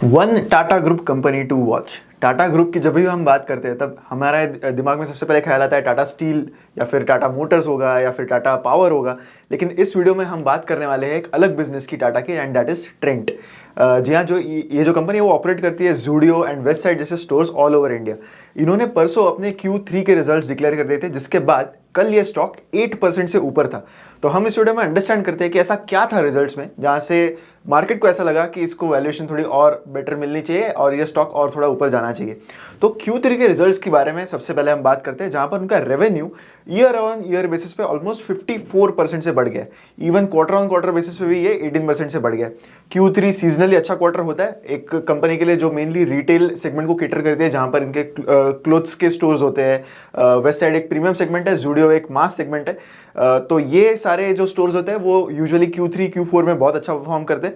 One Tata group company to watch. Tata group की जब भी हम बात करते हैं तब हमारे दिमाग में सबसे पहले ख्याल आता है टाटा स्टील या फिर टाटा मोटर्स होगा या फिर टाटा पावर होगा। लेकिन इस वीडियो में हम बात करने वाले हैं एक अलग बिजनेस की टाटा की, एंड दैट इज ट्रेंट। जी हाँ, जो ये जो कंपनी है वो ऑपरेट करती है जूडियो एंड वेस्ट साइड जैसे स्टोर्स ऑल ओवर इंडिया। इन्होंने परसों अपने Q3 के रिजल्ट्स डिक्लेयर कर दिए थे, जिसके बाद कल ये स्टॉक 8% से ऊपर था। तो हम इस वीडियो में अंडरस्टैंड करते हैं कि ऐसा क्या था रिजल्ट्स में जहां से मार्केट को ऐसा लगा कि इसको वैल्यूएशन थोड़ी और बेटर मिलनी चाहिए और ये स्टॉक और थोड़ा ऊपर जाना चाहिए। तो Q3 के रिजल्ट्स के बारे में सबसे पहले हम बात करते हैं, जहां पर उनका revenue year on year basis पे ऑलमोस्ट 54% से बढ़ गया। Even quarter on quarter basis पे भी ये 18% से बढ़ गया। Q3 सीजनली अच्छा क्वार्टर होता है एक कंपनी के लिए जो मेनली रिटेल सेगमेंट को कैटर करती है, जहां पर इनके क्लोथ्स के स्टोर्स होते हैं। वेस्ट साइड एक प्रीमियम सेगमेंट है, जूडियो एक मास सेगमेंट है। तो ये सारे जो स्टोर्स होते हैं वो यूजुअली Q3 Q4 में बहुत अच्छा परफॉर्म करते हैं।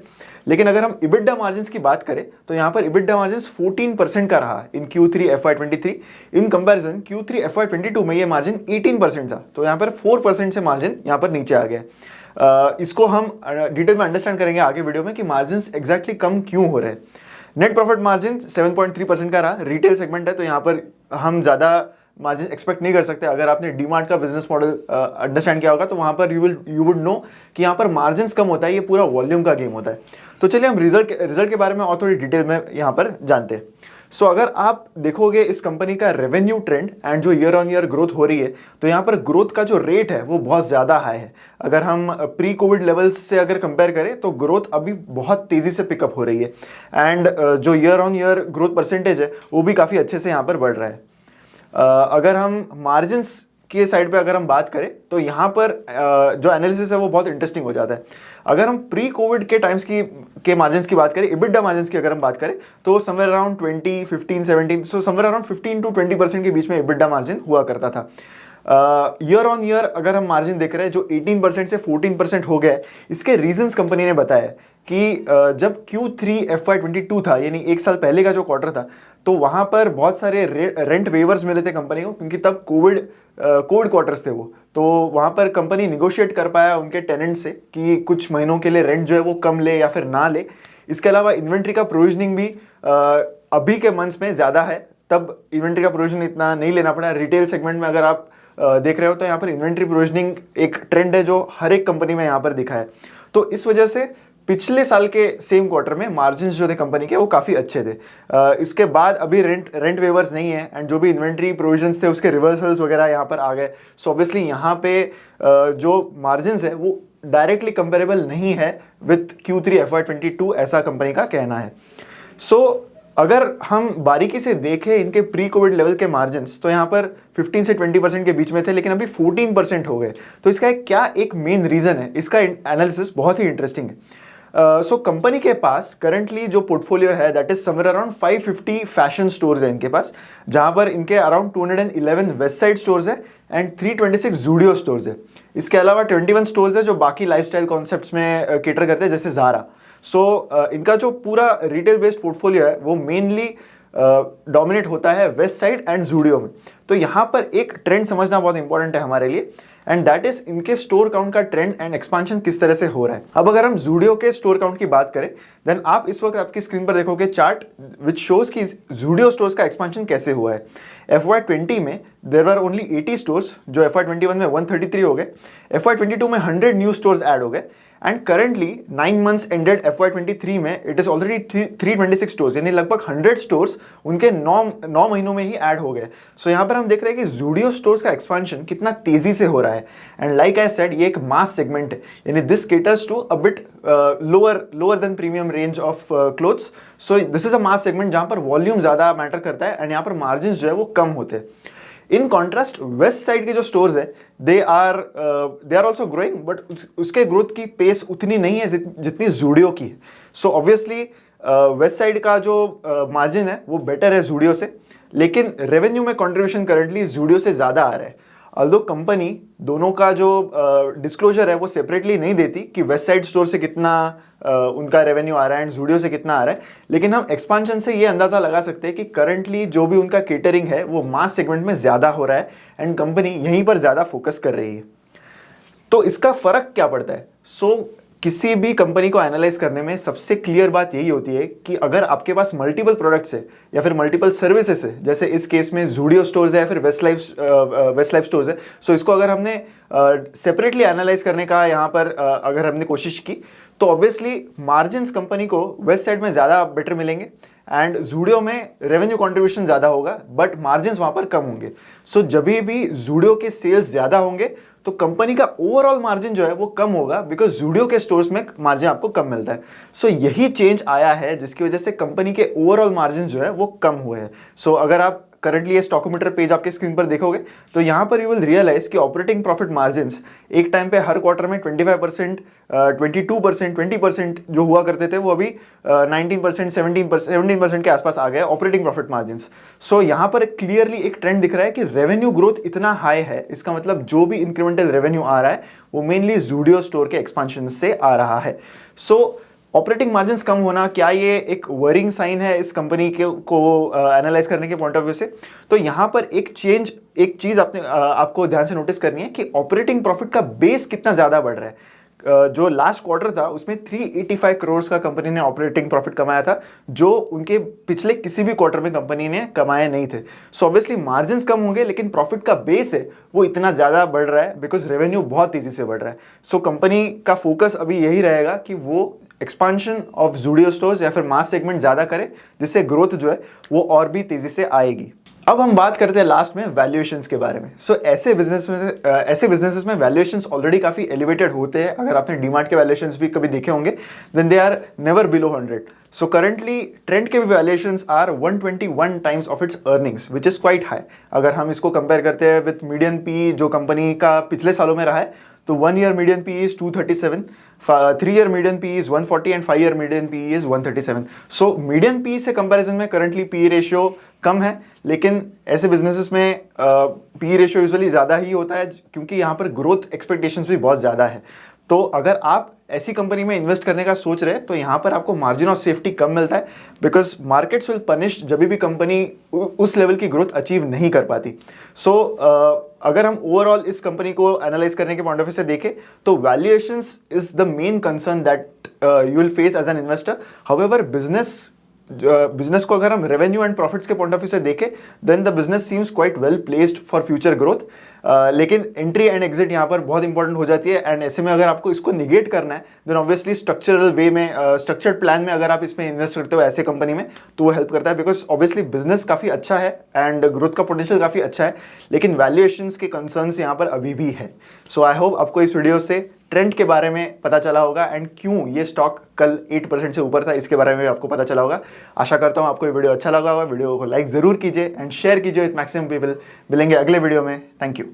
लेकिन अगर हम इबिडा मार्जिन्स की बात करें तो यहाँ पर इबिडा मार्जिन्स 14% का रहा इन Q3 FY23। In comparison Q3 FY22 में ये मार्जिन 18% था। तो यहाँ पर 4% से मार्जिन यहाँ पर नीचे आ गया। इसको हम डिटेल में अंडरस्टैंड करेंगे आगे वीडियो में कि मार्जिन्स एग्जैक्टली कम क्यों हो रहे हैं। नेट प्रॉफिट मार्जिन 7.3% का रहा। रिटेल सेगमेंट है तो यहाँ पर हम ज़्यादा मार्जिन एक्सपेक्ट नहीं कर सकते। अगर आपने डीमार्ट का बिजनेस मॉडल अंडरस्टैंड किया होगा तो वहां पर यू वुड नो कि यहाँ पर मार्जिन्स कम होता है, ये पूरा वॉल्यूम का गेम होता है। तो चलिए हम रिजल्ट के बारे में और थोड़ी डिटेल में यहाँ पर जानते हैं। सो अगर आप देखोगे इस कंपनी का रेवेन्यू ट्रेंड एंड जो ईयर ऑन ईयर ग्रोथ हो रही है, तो यहाँ पर ग्रोथ का जो रेट है वो बहुत ज़्यादा हाई है। अगर हम प्री कोविड लेवल्स से अगर कंपेयर करें तो ग्रोथ अभी बहुत तेज़ी से पिकअप हो रही है। एंड जो year on year growth percentage है वो भी काफ़ी अच्छे से यहाँ पर बढ़ रहा है। अगर हम मार्जिन्स के साइड पे अगर हम बात करें तो यहाँ पर जो एनालिसिस है वो बहुत इंटरेस्टिंग हो जाता है। अगर हम प्री कोविड के टाइम्स के मार्जिन्स की बात करें, इबिडा मार्जिन्स की अगर हम बात करें तो somewhere around 20, 15, 17, so somewhere around 15 to 20% के बीच में इबिडा मार्जिन हुआ करता था। ईयर ऑन ईयर अगर हम मार्जिन देख रहे हैं जो 18% से 14% हो गया है, इसके रीजंस कंपनी ने बताया कि जब Q3 FY22 था, यानी एक साल पहले का जो क्वार्टर था, तो वहां पर बहुत सारे रेंट वेवर्स मिले थे कंपनी को, क्योंकि तब कोविड क्वार्टर्स थे वो। तो वहां पर कंपनी निगोशिएट कर पाया उनके टेनेंट से कि कुछ महीनों के लिए रेंट जो है वो कम ले या फिर ना ले। इसके अलावा इन्वेंट्री का प्रोविजनिंग भी अभी के मंथ्स में ज़्यादा है, तब इन्वेंट्री का प्रोविजन इतना नहीं लेना पड़ा। रिटेल सेगमेंट में अगर आप देख रहे हो तो यहाँ पर इन्वेंट्री प्रोविजनिंग एक ट्रेंड है जो हर एक कंपनी में यहाँ पर दिखा है। तो इस वजह से पिछले साल के सेम क्वार्टर में मार्जिन्स जो थे कंपनी के वो काफ़ी अच्छे थे। इसके बाद अभी रेंट वेवर्स नहीं है एंड जो भी इन्वेंट्री प्रोविजंस थे उसके रिवर्सल्स वगैरह यहाँ पर आ गए। सो ऑब्वियसली यहाँ पे जो मार्जिन्स है वो डायरेक्टली कंपेरेबल नहीं है विथ Q3 FY22, ऐसा कंपनी का कहना है। सो अगर हम बारीकी से देखें इनके प्री कोविड लेवल के मार्जिन्स तो यहाँ पर 15 से 20% के बीच में थे, लेकिन अभी 14% हो गए। तो इसका एक मेन रीज़न है, इसका एनालिसिस बहुत ही इंटरेस्टिंग है। सो कंपनी के पास करंटली जो पोर्टफोलियो है that is somewhere around 550 fashion stores है इनके पास, जहां पर इनके अराउंड 211 वेस्ट साइड स्टोर्स है एंड 326 जूडियो स्टोर्स है। इसके अलावा 21 स्टोर्स है जो बाकी लाइफस्टाइल कॉन्सेप्ट्स में केटर करते हैं, जैसे ज़ारा। सो इनका जो पूरा रिटेल बेस्ड पोर्टफोलियो है वो मेनली डोमिनेट होता है वेस्ट साइड एंड जूडियो में। तो यहाँ पर एक ट्रेंड समझना बहुत इंपॉर्टेंट है हमारे लिए, एंड दैट इज इनके स्टोर काउंट का ट्रेंड एंड एक्सपांशन किस तरह से हो रहा है। अब अगर हम जूडियो के स्टोर काउंट की बात करें, देन आप इस वक्त आपकी स्क्रीन पर देखोगे चार्ट विच शोज कि जूडियो स्टोर्स का एक्सपांशन कैसे हुआ है। FY20 में देयर वर ओनली 80 स्टोर्स, जो FY21 में 133 हो गए। FY22 में 100 न्यू स्टोर्स ऐड हो गए and currently 9 months ended FY23 में इट इज ऑलरेडी 326 स्टोर्स, यानी लगभग 100 स्टोर्स उनके 9 महीनों में ही ऐड हो गए। सो यहाँ पर हम देख रहे हैं कि जूडियो स्टोर्स का एक्सपांशन कितना तेजी से हो रहा है। एंड लाइक आई सेड, ये एक मास सेगमेंट है, यानी this caters to a bit lower than premium range of clothes. So this is a mass segment जहां पर वॉल्यूम ज्यादा मैटर करता है एंड यहाँ पर मार्जिन जो है वो कम होते हैं। इन कॉन्ट्रास्ट वेस्ट साइड के जो स्टोर्स है they are also growing, but उसके ग्रोथ की पेस उतनी नहीं है जितनी जूडियो की है। सो ऑब्वियसली वेस्ट साइड का जो मार्जिन है वो बेटर है जूडियो से, लेकिन रेवेन्यू में कंट्रीब्यूशन करंटली जूडियो से ज़्यादा आ रहा है। ऑल्दो कंपनी दोनों का जो डिस्क्लोजर है वो सेपरेटली नहीं देती कि वेस्ट साइड स्टोर से कितना उनका रेवेन्यू आ रहा है एंड जूडियो से कितना आ रहा है, लेकिन हम एक्सपांशन से ये अंदाज़ा लगा सकते हैं कि करंटली जो भी उनका केटरिंग है वो मास सेगमेंट में ज़्यादा हो रहा है एंड कंपनी यहीं पर ज़्यादा फोकस कर रही है। तो इसका फ़र्क क्या पड़ता है? किसी भी कंपनी को एनालाइज करने में सबसे क्लियर बात यही होती है कि अगर आपके पास मल्टीपल प्रोडक्ट्स है या फिर मल्टीपल सर्विसेज है, जैसे इस केस में जूडियो स्टोर्स है या फिर वेस्ट लाइफ स्टोर्स है, सो इसको अगर हमने सेपरेटली एनालाइज करने का यहाँ पर अगर हमने कोशिश की तो ऑब्वियसली मार्जिन्स कंपनी को वेस्ट साइड में ज़्यादा बेटर मिलेंगे एंड जूडियो में रेवेन्यू कंट्रीब्यूशन ज़्यादा होगा बट मार्जिन्स वहाँ पर कम होंगे। सो जब भी जूडियो के सेल्स ज़्यादा होंगे तो कंपनी का ओवरऑल मार्जिन जो है वो कम होगा, बिकॉज जूडियो के स्टोर्स में मार्जिन आपको कम मिलता है। सो यही चेंज आया है जिसकी वजह से कंपनी के ओवरऑल मार्जिन जो है वो कम हुए हैं। सो अगर आप करंटली ये स्टॉकोमीटर पेज आपके स्क्रीन पर देखोगे तो यहाँ पर यू विल रियलाइज कि ऑपरेटिंग प्रॉफिट मार्जिन्स एक टाइम पे हर क्वार्टर में 25%, 22%, 20% जो हुआ करते थे वो अभी 19%, 17% के आसपास आ गए ऑपरेटिंग प्रॉफिट मार्जिन्स। सो यहाँ पर क्लियरली एक ट्रेंड दिख रहा है कि रेवेन्यू ग्रोथ इतना हाई है, इसका मतलब जो भी इंक्रीमेंटल रेवेन्यू आ रहा है वो मेनली जूडियो स्टोर के एक्सपांशन से आ रहा है। सो ऑपरेटिंग मार्जिन्स कम होना, क्या ये एक वरिंग साइन है इस कंपनी के को एनालाइज करने के पॉइंट ऑफ व्यू से? तो यहाँ पर एक चीज आपको ध्यान से नोटिस करनी है कि ऑपरेटिंग प्रॉफिट का बेस कितना ज्यादा बढ़ रहा है। जो लास्ट क्वार्टर था उसमें 385 करोड़ का कंपनी ने ऑपरेटिंग प्रॉफिट कमाया था, जो उनके पिछले किसी भी क्वार्टर में कंपनी ने कमाए नहीं थे। सो ऑब्वियसली मार्जिन्स कम होंगे लेकिन प्रॉफिट का बेस है वो इतना ज्यादा बढ़ रहा है बिकॉज रेवेन्यू बहुत तेजी से बढ़ रहा है। सो कंपनी का फोकस अभी यही रहेगा कि वो एक्सपांशन ऑफ जूडियो स्टोर्स या फिर मास सेगमेंट ज्यादा करे, जिससे ग्रोथ जो है वो और भी तेजी से आएगी। अब हम बात करते हैं लास्ट में वैल्यूएशंस के बारे में। सो ऐसे बिजनेसेस में वैल्यूएशंस ऑलरेडी काफी एलिवेटेड होते हैं। अगर आपने डीमार्ट के वैल्यूएशंस भी कभी देखे होंगे then they are never below 100। So currently Trent के valuations are 121 times of its earnings which is quite high. अगर हम इसको कंपेयर करते हैं विद मीडियन पी जो कंपनी का पिछले सालों में रहा है तो 1 year median PE is 237, 3 year median PE is 140 and 5 year median PE is 137. So median PE से कंपैरिजन में करंटली PE रेशियो कम है, लेकिन ऐसे बिजनेसेस में PE रेशियो यूजुअली ज़्यादा ही होता है क्योंकि यहाँ पर ग्रोथ एक्सपेक्टेशंस भी बहुत ज़्यादा है। तो अगर आप ऐसी कंपनी में इन्वेस्ट करने का सोच रहे हैं तो यहाँ पर आपको मार्जिन ऑफ सेफ्टी कम मिलता है बिकॉज मार्केट्स विल पनिश जब भी कंपनी उस लेवल की ग्रोथ अचीव नहीं कर पाती। सो अगर हम ओवरऑल इस कंपनी को एनालाइज करने के पॉइंट ऑफ व्यू से देखें तो valuations is the main concern that you will face as an investor. However business को अगर हम रेवेन्यू एंड प्रॉफिट्स के पॉइंट ऑफ व्यू से देखें then the business seems quite well placed for future growth. लेकिन एंट्री एंड एग्जिट यहाँ पर बहुत इंपॉर्टेंट हो जाती है एंड ऐसे में अगर आपको इसको निगेट करना है देन ऑब्वियसली स्ट्रक्चरल वे में स्ट्रक्चर्ड प्लान में अगर आप इसमें इन्वेस्ट करते हो ऐसे कंपनी में तो वो हेल्प करता है बिकॉज ऑब्वियसली बिजनेस काफ़ी अच्छा है एंड ग्रोथ का पोटेंशियल काफ़ी अच्छा है, लेकिन वैल्यूएशंस के कंसर्न्स यहाँ पर अभी भी है। सो आई होप आपको इस वीडियो से ट्रेंड के बारे में पता चला होगा एंड क्यों ये स्टॉक कल 8% से ऊपर था इसके बारे में आपको पता चला होगा। आशा करता हूँ आपको ये वीडियो अच्छा लगा होगा। वीडियो को लाइक जरूर कीजिए एंड शेयर कीजिए विथ मैक्सिमम पीपल। मिलेंगे अगले वीडियो में। Thank you.